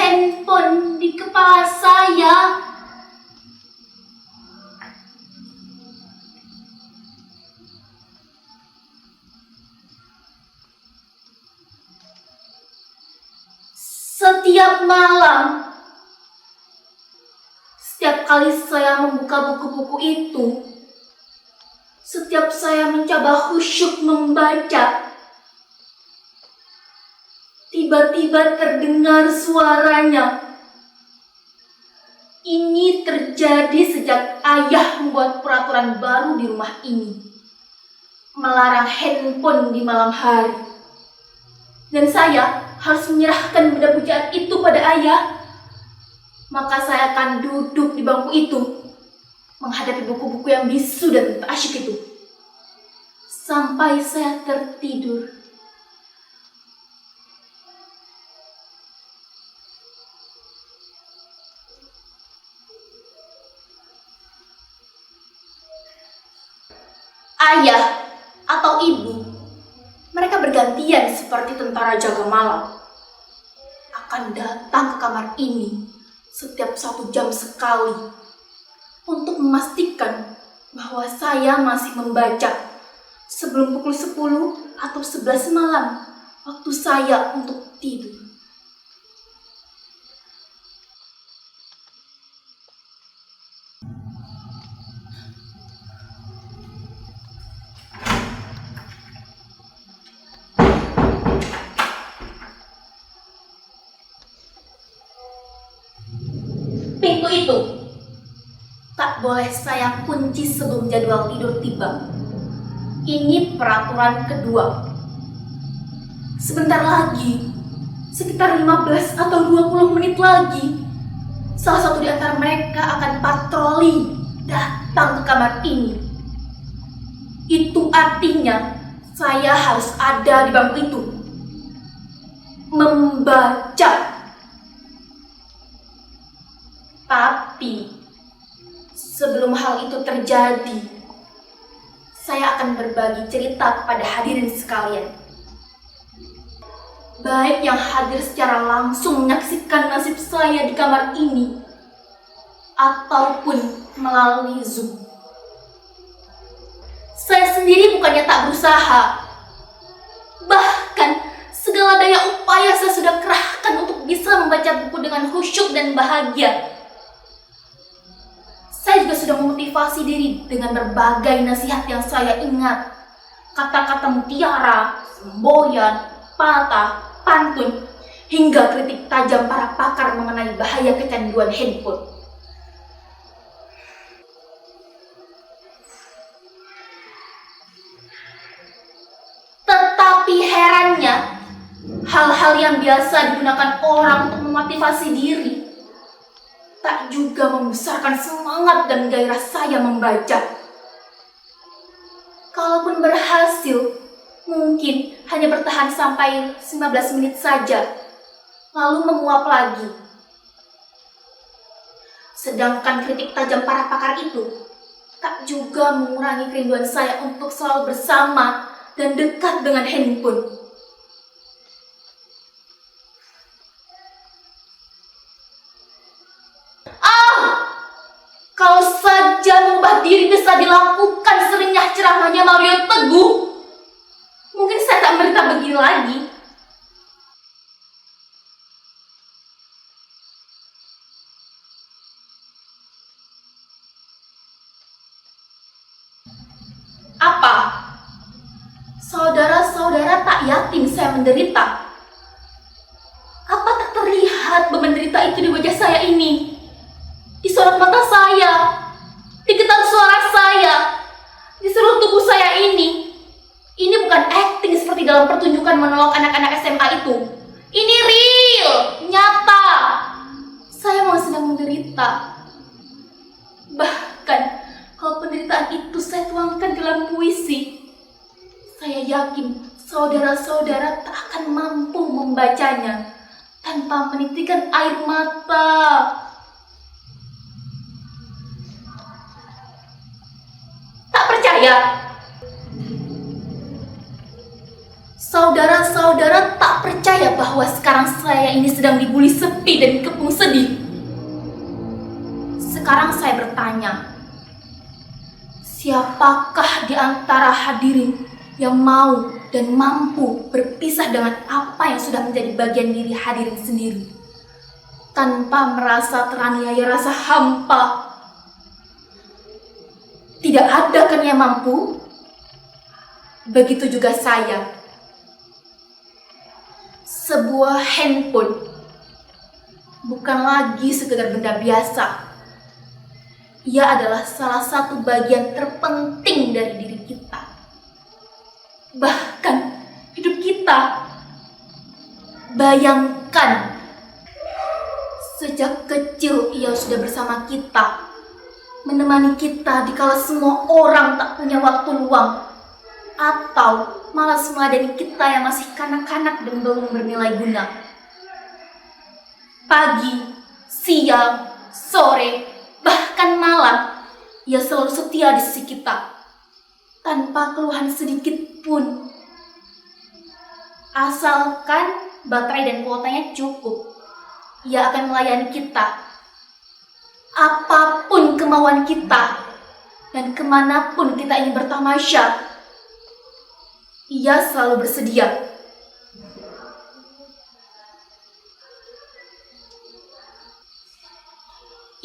handphone di kepala saya. Setiap malam, setiap kali saya membuka buku-buku itu, setiap saya mencoba khusyuk membaca, tiba-tiba terdengar suaranya. Ini terjadi sejak ayah membuat peraturan baru di rumah ini, melarang handphone di malam hari. Dan saya harus menyerahkan benda pujaan itu pada ayah. Maka saya akan duduk di bangku itu, menghadapi buku-buku yang bisu dan tak asyik itu, sampai saya tertidur. Ayah atau ibu, mereka bergantian seperti tentara jaga malam, akan datang ke kamar ini setiap 1 jam sekali untuk memastikan bahwa saya masih membaca sebelum pukul 10 atau 11 malam, waktu saya untuk tidur. Pintu itu tak boleh saya kunci sebelum jadwal tidur tiba. Ini peraturan kedua. Sebentar lagi, sekitar 15 atau 20 menit lagi, salah satu di antara mereka akan patroli datang ke kamar ini. Itu artinya saya harus ada di bangku itu, membaca. Tapi sebelum hal itu terjadi, saya akan berbagi cerita kepada hadirin sekalian. Baik yang hadir secara langsung menyaksikan nasib saya di kamar ini, ataupun melalui Zoom. Saya sendiri bukannya tak berusaha. Bahkan segala daya upaya saya sudah kerahkan untuk bisa membaca buku dengan khusyuk dan bahagia. Saya juga sudah memotivasi diri dengan berbagai nasihat yang saya ingat. Kata-kata mutiara, semboyan, patah, pantun, hingga kritik tajam para pakar mengenai bahaya kecanduan handphone. Tetapi herannya, hal-hal yang biasa digunakan orang untuk memotivasi diri tak juga membesarkan semangat dan gairah saya membaca. Kalaupun berhasil, mungkin hanya bertahan sampai 15 menit saja, lalu menguap lagi. Sedangkan kritik tajam para pakar itu tak juga mengurangi kerinduan saya untuk selalu bersama dan dekat dengan handphone. Kalau saja mengubah diri bisa dilakukan serenyah ceramahnya Mario Teguh, mungkin saya tak menderita begini lagi. Apa? Saudara-saudara tak yakin saya menderita? Apa tak terlihat beban derita itu di wajah saya ini? Di sorot mata saya, di getar suara saya, di seluruh tubuh saya ini. Ini bukan acting seperti dalam pertunjukan monolog anak-anak SMA itu. Ini real, nyata. Saya memang sedang menderita. Bahkan, kalau penderitaan itu saya tuangkan dalam puisi, saya yakin saudara-saudara tak akan mampu membacanya tanpa menitikkan air mata. Tak percaya? Saudara-saudara tak percaya bahwa sekarang saya ini sedang dibuli sepi dan dikepung sedih. Sekarang saya bertanya, siapakah di antara hadirin yang mau dan mampu berpisah dengan apa yang sudah menjadi bagian diri hadirin sendiri, tanpa merasa teraniaya rasa hampa? Tidak ada kan yang mampu? Begitu juga saya. Sebuah handphone bukan lagi sekedar benda biasa. Ia adalah salah satu bagian terpenting dari diri kita. Bahkan hidup kita. Bayangkan, sejak kecil ia sudah bersama kita, menemani kita dikala semua orang tak punya waktu luang, atau malas meladeni kita yang masih kanak-kanak dan belum bernilai guna. Pagi, siang, sore, bahkan malam, ia selalu setia di sisi kita, tanpa keluhan sedikit pun. Asalkan baterai dan kuotanya cukup, ia akan melayani kita. Apapun kemauan kita, dan kemanapun kita ingin bertamasya, ia selalu bersedia.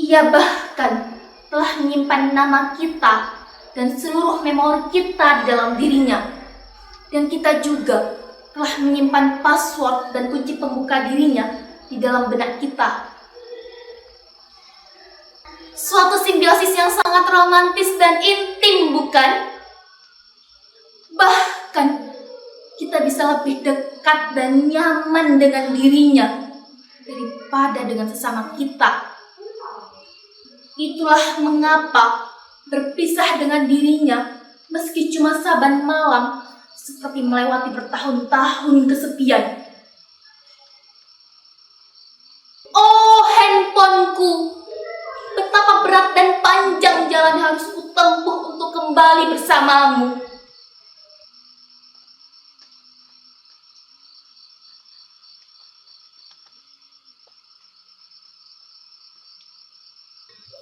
Ia bahkan telah menyimpan nama kita dan seluruh memori kita di dalam dirinya. Dan kita juga telah menyimpan password dan kunci pembuka dirinya di dalam benak kita. Suatu simbiosis yang sangat romantis dan intim, bukan? Bahkan kita bisa lebih dekat dan nyaman dengan dirinya daripada dengan sesama kita. Itulah mengapa berpisah dengan dirinya, meski cuma saban malam, seperti melewati bertahun-tahun kesepian. Oh handphoneku, betapa berat dan panjang jalan yang harus kutempuh untuk kembali bersamamu.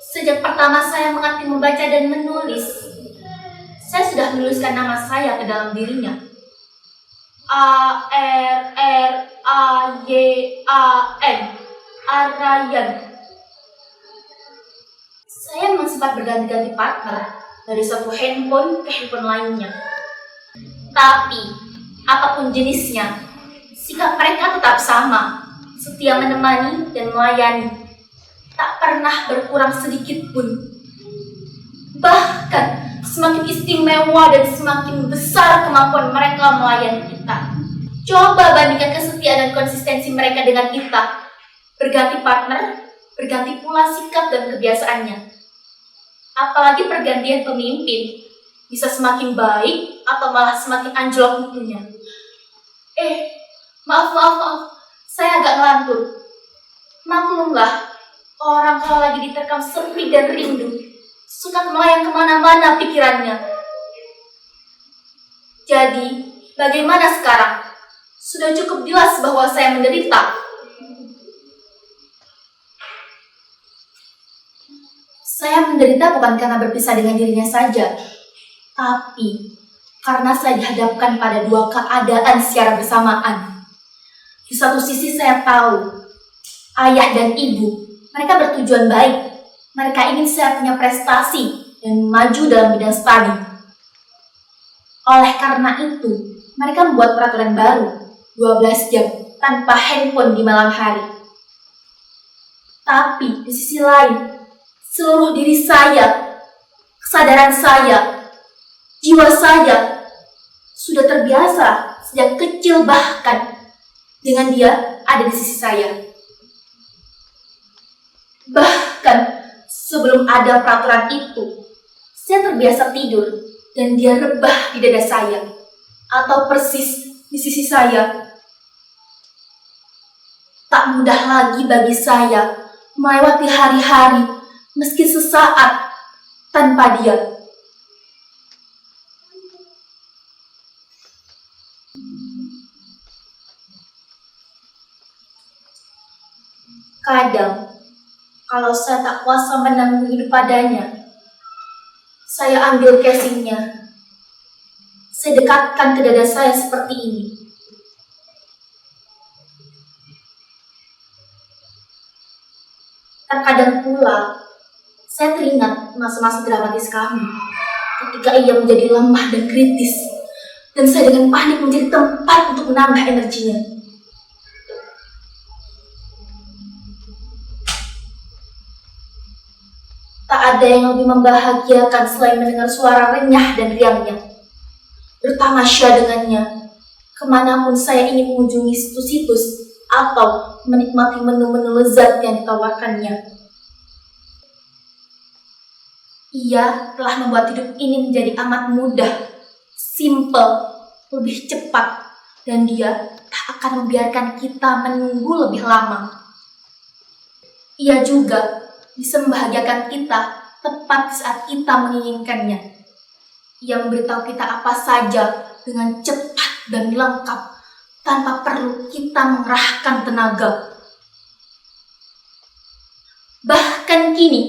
Sejak pertama saya mengerti membaca dan menulis, saya sudah menuliskan nama saya ke dalam dirinya. A-R-R-A-Y-A-N, Arayan. Saya memang sempat berganti-ganti partner dari satu handphone ke handphone lainnya. Tapi, apapun jenisnya, sikap mereka tetap sama, setia menemani dan melayani. Tak pernah berkurang sedikit pun. Bahkan semakin istimewa dan semakin besar kemampuan mereka melayani kita. Coba bandingkan kesetiaan dan konsistensi mereka dengan kita. Berganti partner, berganti pula sikap dan kebiasaannya. Apalagi pergantian pemimpin, bisa semakin baik atau malah semakin anjlok mutunya. Maaf, saya agak ngelantur. Maklumlah, orang kalau lagi diterkam sepi dan rindu, suka melayang kemana-mana pikirannya. Jadi, bagaimana sekarang? Sudah cukup jelas bahwa saya menderita. Saya menderita bukan karena berpisah dengan dirinya saja, tapi karena saya dihadapkan pada dua keadaan secara bersamaan. Di satu sisi saya tahu, ayah dan ibu, mereka bertujuan baik. Mereka ingin saya punya prestasi dan maju dalam bidang studi. Oleh karena itu, mereka membuat peraturan baru, 12 jam tanpa handphone di malam hari. Tapi di sisi lain, seluruh diri saya, kesadaran saya, jiwa saya sudah terbiasa sejak kecil bahkan dengan dia ada di sisi saya. Bahkan sebelum ada peraturan itu, saya terbiasa tidur dan dia rebah di dada saya atau persis di sisi saya. Tak mudah lagi bagi saya melewati hari-hari meski sesaat tanpa dia. Kadang, kalau saya tak kuasa menanggung hidup padanya, saya ambil casingnya, saya dekatkan ke dada saya seperti ini. Terkadang pula, saya teringat masa-masa dramatis kami, ketika ia menjadi lemah dan kritis, dan saya dengan panik menjadi tempat untuk menambah energinya. Tak ada yang lebih membahagiakan selain mendengar suara renyah dan riangnya. Bertamasya dengannya, kemanapun saya ingin mengunjungi situs-situs atau menikmati menu-menu lezat yang ditawarkannya. Ia telah membuat hidup ini menjadi amat mudah, simple, lebih cepat, dan dia tak akan membiarkan kita menunggu lebih lama. Ia juga bisa membahagiakan kita tepat saat kita menginginkannya. Ia memberitahu kita apa saja dengan cepat dan lengkap, tanpa perlu kita mengerahkan tenaga. Bahkan kini,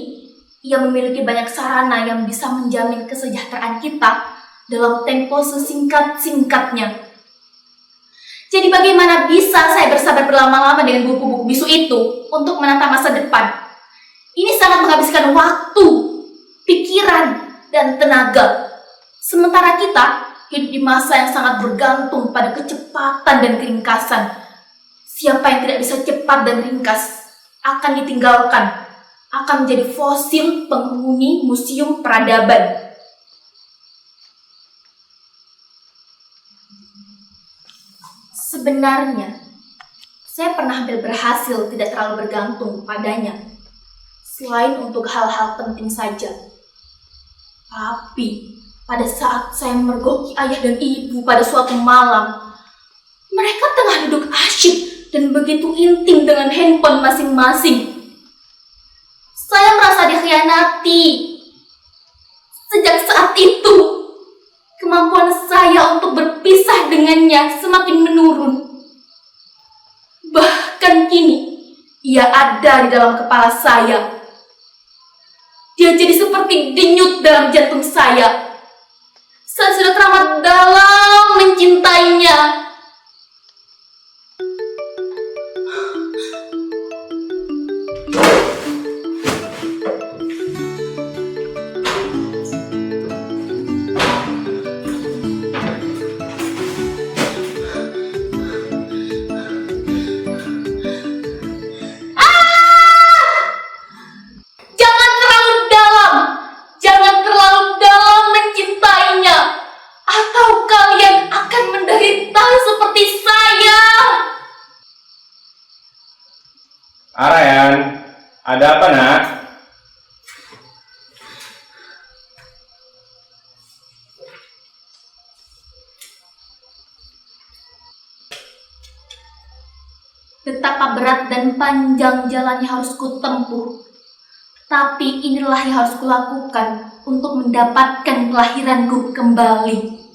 ia memiliki banyak sarana yang bisa menjamin kesejahteraan kita dalam tempo sesingkat-singkatnya. Jadi bagaimana bisa saya bersabar berlama-lama dengan buku-buku bisu itu untuk menata masa depan? Ini sangat menghabiskan waktu, pikiran, dan tenaga. Sementara kita hidup di masa yang sangat bergantung pada kecepatan dan keringkasan. Siapa yang tidak bisa cepat dan ringkas akan ditinggalkan, akan menjadi fosil penghuni museum peradaban. Sebenarnya, saya pernah hampir berhasil tidak terlalu bergantung padanya, selain untuk hal-hal penting saja. Tapi, pada saat saya memergoki ayah dan ibu pada suatu malam, mereka tengah duduk asyik dan begitu intim dengan handphone masing-masing. Saya merasa dikhianati. Sejak saat itu, kemampuan saya untuk berpisah dengannya semakin menurun. Bahkan kini, ia ada di dalam kepala saya. Dia jadi seperti denyut dalam jantung saya. Saya sudah teramat dalam mencintainya. Ryan, ada apa nak? Betapa berat dan panjang jalan yang harus kutempuh. Tapi inilah yang harus kulakukan untuk mendapatkan kelahiranku kembali.